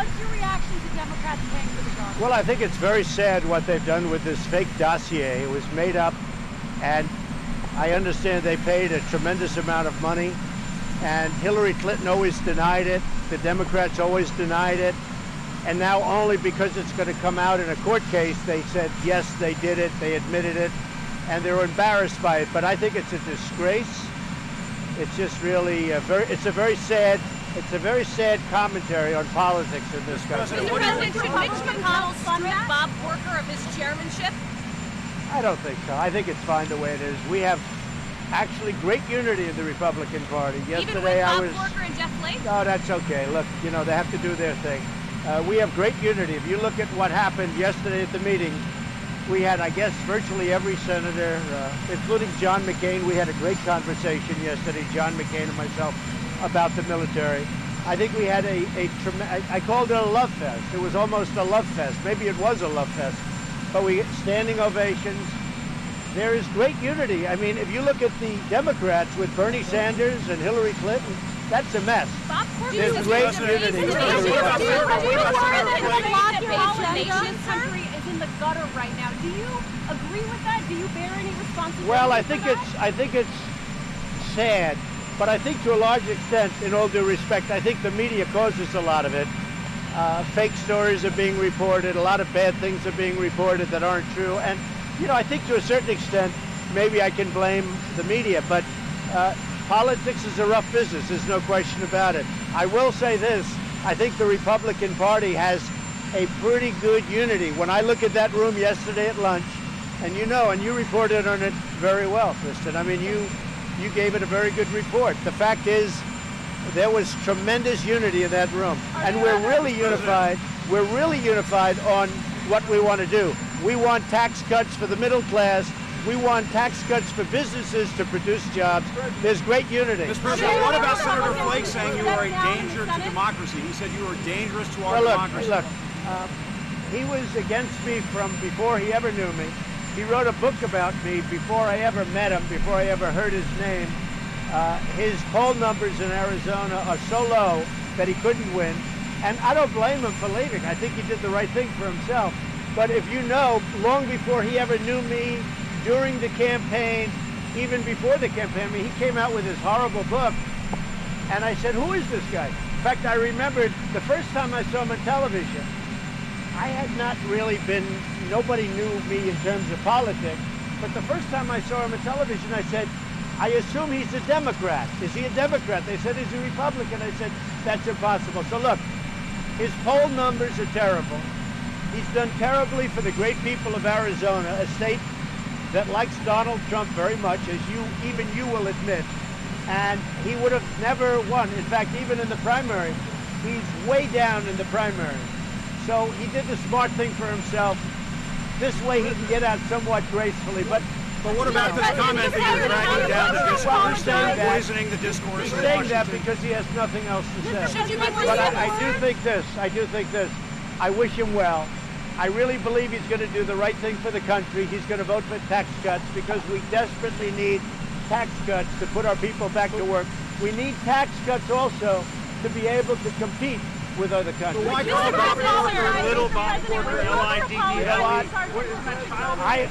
What's your reaction to Democrats paying for the garbage? Well, I think it's very sad what they've done with this fake dossier. It was made up, and I understand they paid a tremendous amount of money, and Hillary Clinton always denied it. The Democrats always denied it. And now only because it's going to come out in a court case, they said, yes, they did it, they admitted it, and they're embarrassed by it. But I think it's a disgrace. It's just really it's a very sad commentary on politics in this country. Mr. President, should Mitch McConnell strip Bob Corker of his chairmanship? I don't think so. I think it's fine the way it is. We have actually great unity in the Republican Party. Yesterday I was... Even with Bob Corker and Jeff Flake? No, that's okay. Look, you know, they have to do their thing. We have great unity. If you look at what happened yesterday at the meeting, we had, I guess, virtually every senator, including John McCain. We had a great conversation yesterday, John McCain and myself, about the military. I think we had I called it a love fest. It was almost a love fest. Maybe it was a love fest. But we standing ovations. There is great unity. I mean, if you look at the Democrats with Bernie Sanders and Hillary Clinton, that's a mess. There's great unity. Is in the gutter right now. Do you agree with that? Do you bear any responsibility? Well, I think it's sad, but I think to a large extent, in all due respect, I think the media causes a lot of it. Fake stories are being reported. A lot of bad things are being reported that aren't true. And, you know, I think to a certain extent, maybe I can blame the media, but politics is a rough business. There's no question about it. I will say this. I think the Republican Party has a pretty good unity. When I look at that room yesterday at lunch, and you know, and you reported on it very well, Kristen. I mean, you gave it a very good report. The fact is, there was tremendous unity in that room. And we're really unified. We're really unified on what we want to do. We want tax cuts for the middle class. We want tax cuts for businesses to produce jobs. There's great unity. Mr. President, what about Senator Flake saying you are a danger to democracy? He said you were dangerous to our democracy. Look, he was against me from before he ever knew me. He wrote a book about me before I ever met him, before I ever heard his name. His poll numbers in Arizona are so low that he couldn't win. And I don't blame him for leaving. I think he did the right thing for himself. But if you know, long before he ever knew me, during the campaign, even before the campaign, I mean, he came out with his horrible book. And I said, who is this guy? In fact, I remembered the first time I saw him on television, I had not really been, nobody knew me in terms of politics, but the first time I saw him on television, I said, I assume he's a Democrat. Is he a Democrat? They said he's a Republican. I said, that's impossible. So look, his poll numbers are terrible. He's done terribly for the great people of Arizona, a state that likes Donald Trump very much, as even you will admit. And he would have never won. In fact, even in the primary, he's way down in the primary. So he did the smart thing for himself. This way he can get out somewhat gracefully. But what about this comment that you're dragging down the discourse, poisoning the discourse? He's saying that because he has nothing else to say. But I do think this. I wish him well. I really believe he's going to do the right thing for the country. He's going to vote for tax cuts because we desperately need tax cuts to put our people back to work. We need tax cuts also to be able to compete with other countries. So why call Bob Corker little Bob Corker, L-I-D-D? You know what?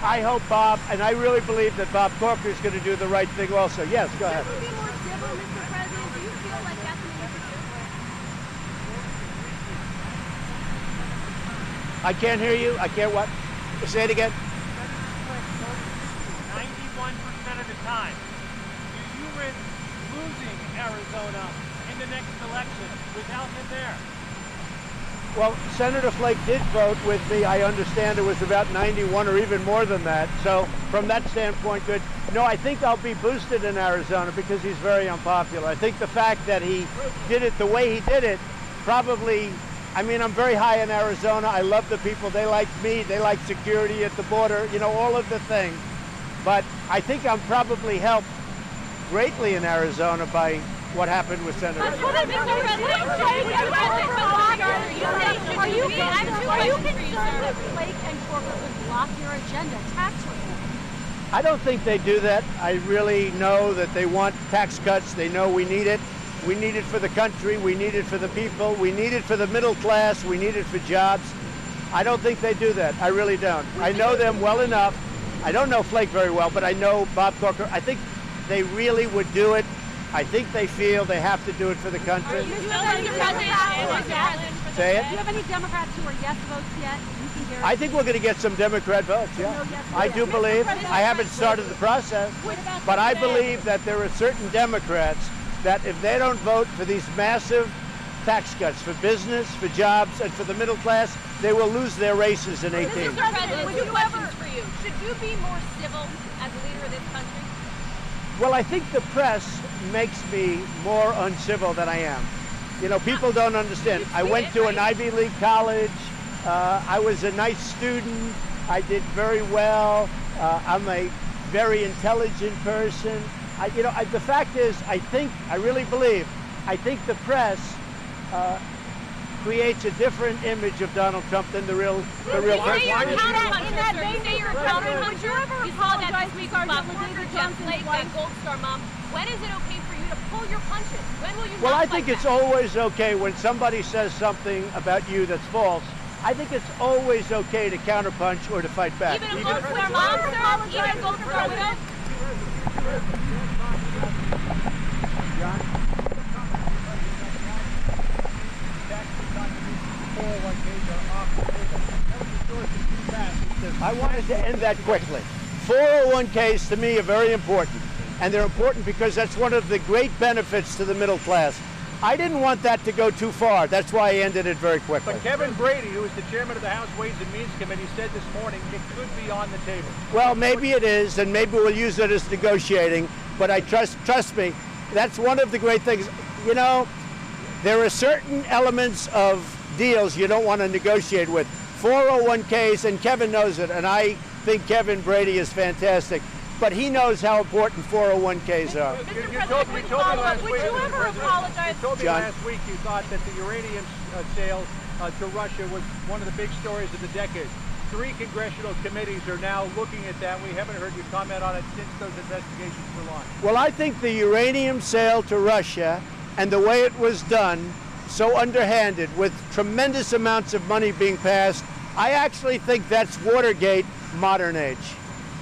I hope Bob, and I really believe that Bob Corker is going to do the right thing also. Yes, go ahead. Should we be more civil, Mr. President? Do you feel like that's an I can't hear you. I can't what? Say it again. 91% of the time, do you risk losing Arizona in the next election without him there? Well, Senator Flake did vote with me. I understand it was about 91 or even more than that. So from that standpoint, good. No, I think I'll be boosted in Arizona because he's very unpopular. I think the fact that he did it the way he did it probably, I mean, I'm very high in Arizona. I love the people. They like me. They like security at the border, you know, all of the things. But I think I'm probably helped greatly in Arizona by what happened with Senator Flake. Are you concerned that Flake and Corker would block your agenda, tax reform? I don't think they do that. I really know that they want tax cuts. They know we need it. We need it for the country. We need it for the people. We need it for the middle class. We need it for jobs. I don't think they do that. I really don't. I know them well enough. I don't know Flake very well, but I know Bob Corker. I think they really would do it. I think they feel they have to do it for the country. Do you have any Democrats who are yes? Say it. Do you have any Democrats who are yes votes yet? You can guarantee. I think we're going to get some Democrat votes, yeah. I do believe. I haven't started the process, but I believe that there are certain Democrats that if they don't vote for these massive tax cuts for business, for jobs, and for the middle class, they will lose their races in 18. Mr. President, would you questions for you? Should you be more civil as a leader of this country? Well, I think the press makes me more uncivil than I am. You know, people don't understand. I went to an Ivy League college. I was a nice student. I did very well. I'm a very intelligent person. The fact is, I really believe, I think the press creates a different image of Donald Trump than the real person. You say you're a counterpuncher, sir. You say you're a counterpuncher. You saw that this week with Bob Corker, Jeff Flake, that Gold Star mom. When is it okay for you to pull your punches? When will you Well, not I think like it's that? always okay when somebody says something about you that's false. I think it's always okay to counterpunch or to fight back. Even a Gold Star mom, sir? Even a Gold Star widow? I wanted to end that quickly. 401ks to me are very important, and they're important because that's one of the great benefits to the middle class. I didn't want that to go too far. That's why I ended it very quickly. But Kevin Brady, who is the chairman of the House Ways and Means Committee, said this morning it could be on the table. Well, maybe it is, and maybe we'll use it as negotiating, but I trust me, that's one of the great things. You know, there are certain elements of deals you don't want to negotiate with. 401ks, and Kevin knows it, and I think Kevin Brady is fantastic, but he knows how important 401ks are. You told me last week, Would you ever apologize? You told me John? last week you thought that the uranium sale to Russia was one of the big stories of the decade. 3 congressional committees are now looking at that. We haven't heard you comment on it since those investigations were launched. Well, I think the uranium sale to Russia and the way it was done, so underhanded, with tremendous amounts of money being passed, I actually think that's Watergate modern age.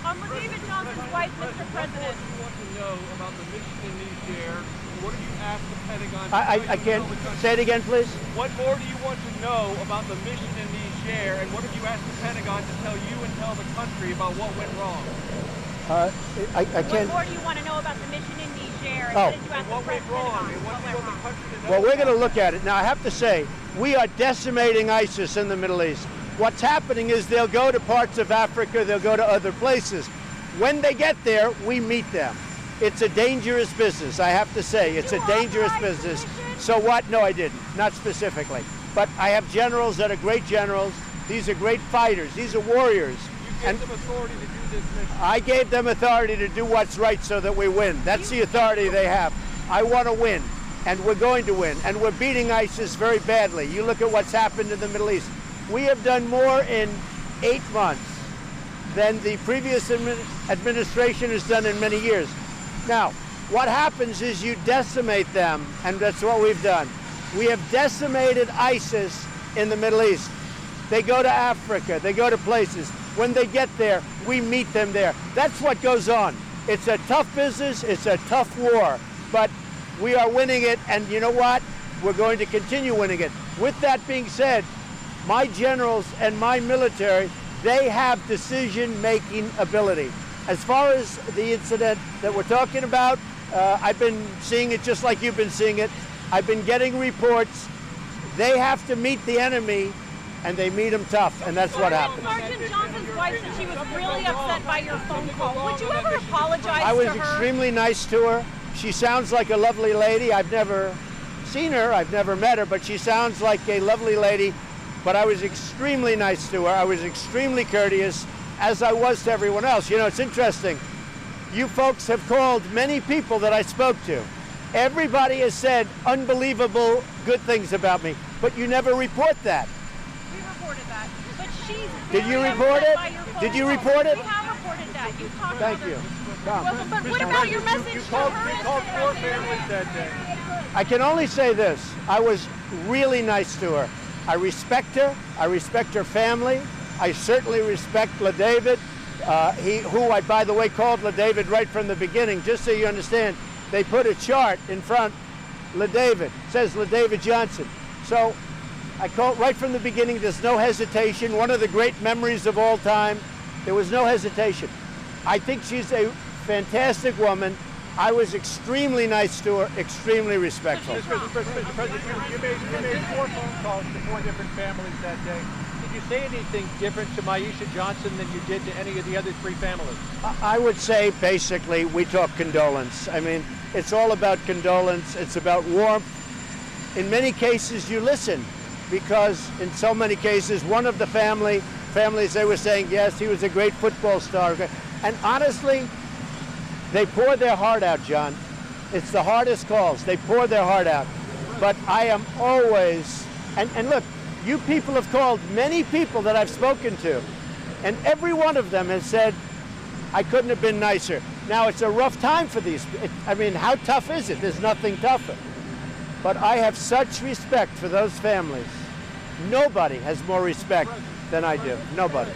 With David Johnson's wife, Mr. President. What do you want to know about the mission in Niger? What have you asked the Pentagon? I can't say it again, please. What more do you want to know about the mission in Niger, and what have you asked the Pentagon to tell you and tell the country about what went wrong? I can't. What more do you want to know about the mission in Niger? And Oh. what did you ask the What went president wrong? on? And what do you want the country to know? Well, we're going to look at it. Now, I have to say, we are decimating ISIS in the Middle East. What's happening is they'll go to parts of Africa, they'll go to other places. When they get there, we meet them. It's a dangerous business, I have to say. It's a dangerous business. So what? No, I didn't. Not specifically. But I have generals that are great generals. These are great fighters. These are warriors. You gave them authority to do this mission. I gave them authority to do what's right so that we win. That's the authority they have. I want to win, and we're going to win. And we're beating ISIS very badly. You look at what's happened in the Middle East. We have done more in 8 months than the previous administration has done in many years. Now, what happens is you decimate them, and that's what we've done. We have decimated ISIS in the Middle East. They go to Africa, they go to places. When they get there, we meet them there. That's what goes on. It's a tough business, it's a tough war, but we are winning it, and you know what? We're going to continue winning it. With that being said, my generals and my military, they have decision-making ability. As far as the incident that we're talking about, I've been seeing it just like you've been seeing it. I've been getting reports. They have to meet the enemy, and they meet them tough, and that's what happened. Sergeant Johnson's wife said she was really upset by your phone call. Would you ever apologize I was to her? extremely nice to her. She sounds like a lovely lady. I've never seen her, I've never met her, but she sounds like a lovely lady. But I was extremely nice to her. I was extremely courteous, as I was to everyone else. You know, it's interesting. You folks have called many people that I spoke to. Everybody has said unbelievable good things about me, but you never report that. We reported that. But she's Did you very report upset it? by your phone Did you call. report it? We have reported that. You talked Thank about you. it. Tom. Well, but what about your message You to called her? four families that day. I can only say this. I was really nice to her. I respect her. I respect her family. I certainly respect LaDavid, who I, by the way, called LaDavid right from the beginning. Just so you understand, they put a chart in front, LaDavid, says LaDavid Johnson. So I called right from the beginning. There's no hesitation. One of the great memories of all time. There was no hesitation. I think she's a fantastic woman. I was extremely nice to her, extremely respectful. Mr. President, you made 4 phone calls to 4 different families that day. Did you say anything different to Myesha Johnson than you did to any of the other 3 families? I would say basically we talk condolence. I mean, it's all about condolence. It's about warmth. In many cases, you listen because in so many cases, one of the families, they were saying, yes, he was a great football star. And honestly, they pour their heart out, John. It's the hardest calls. They pour their heart out. But I am always, and look, you people have called many people that I've spoken to, and every one of them has said, I couldn't have been nicer. Now, it's a rough time for these. I mean, how tough is it? There's nothing tougher. But I have such respect for those families. Nobody has more respect than I do. Nobody.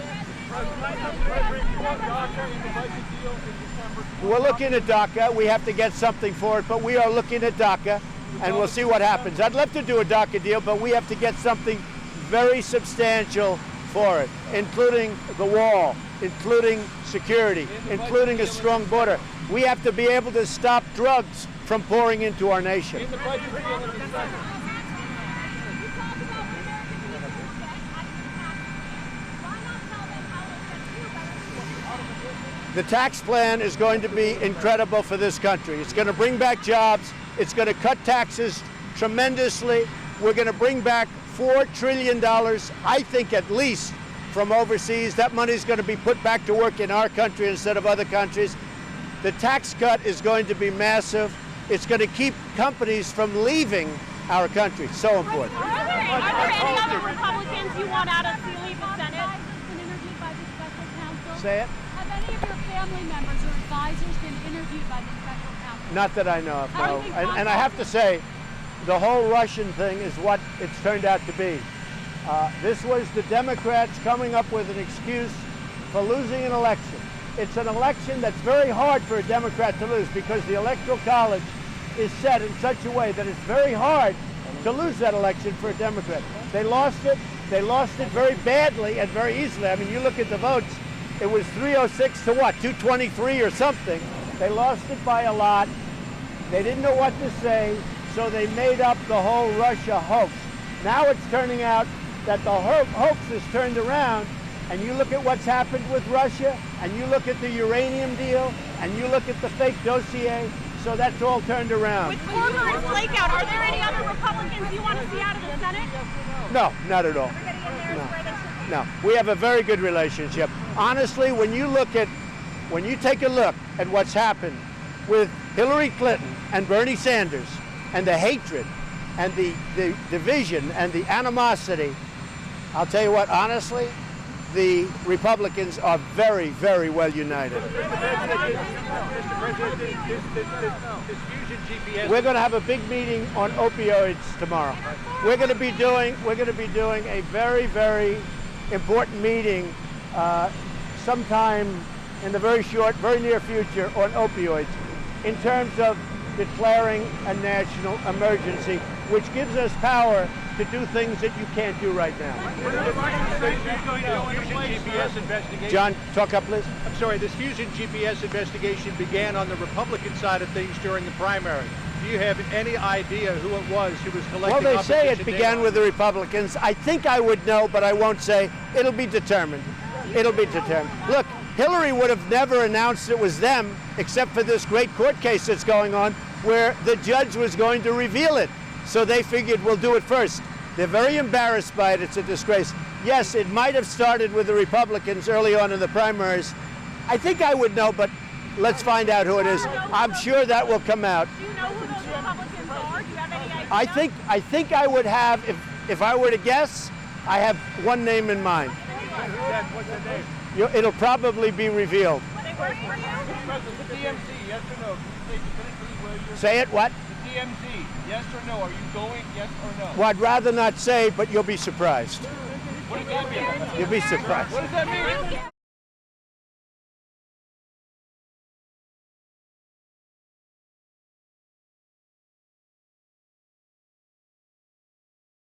We're looking at DACA. We have to get something for it, but we are looking at DACA, and we'll see what happens. I'd love to do a DACA deal, but we have to get something very substantial for it, including the wall, including security, including a strong border. We have to be able to stop drugs from pouring into our nation. In the budget deal in December. The tax plan is going to be incredible for this country. It's going to bring back jobs. It's going to cut taxes tremendously. We're going to bring back $4 trillion, I think at least, from overseas. That money is going to be put back to work in our country instead of other countries. The tax cut is going to be massive. It's going to keep companies from leaving our country. So important. Are there any other Republicans you want out of the Senate? Been interviewed by the special counsel. Say it? Have any of your family members or advisors been interviewed by the special counsel? Not that I know of, How no. do you And I have to say, the whole Russian thing is what it's turned out to be. This was the Democrats coming up with an excuse for losing an election. It's an election that's very hard for a Democrat to lose because the Electoral College is set in such a way that it's very hard to lose that election for a Democrat. They lost it. They lost it very badly and very easily. I mean, you look at the votes, it was 306 to what, 223 or something. They lost it by a lot. They didn't know what to say, so they made up the whole Russia hoax. Now it's turning out that the hoax is turned around, and you look at what's happened with Russia, and you look at the uranium deal, and you look at the fake dossier, so that's all turned around. With Corker and Flake out, are there any other Republicans you want to see out of the Senate? No, not at all. No, we have a very good relationship. Honestly, when you take a look at what's happened with Hillary Clinton and Bernie Sanders, and the hatred, and the division, and the animosity, I'll tell you what, honestly, the Republicans are very, very well united. We're going to have a big meeting on opioids tomorrow. We're going to be doing a very, very important meeting sometime in the very near future on opioids in terms of declaring a national emergency, which gives us power to do things that you can't do right now. GPS investigation. John, talk up, please. I'm sorry, this Fusion GPS investigation began on the Republican side of things during the primary. Do you have any idea who it was who was collecting Well, they say it opposition began data? with the Republicans. I think I would know, but I won't say. It'll be determined. It'll be determined. Look, Hillary would have never announced it was them, except for this great court case that's going on, where the judge was going to reveal it. So they figured we'll do it first. They're very embarrassed by it. It's a disgrace. Yes, it might have started with the Republicans early on in the primaries. I think I would know, but let's find out who it is. I'm sure that will come out. Do you know who those Republicans are? Do you have any idea? I think I would have, if I were to guess, I have one name in mind. What's the name? It'll probably be revealed. They work for you? The DNC, yes or no? Can you say definitively where you're Say it, what? the DMZ? Yes or no? Are you going? Yes or no? Well, I'd rather not say, but you'll be surprised. What does that mean? You'll be surprised. What does that mean?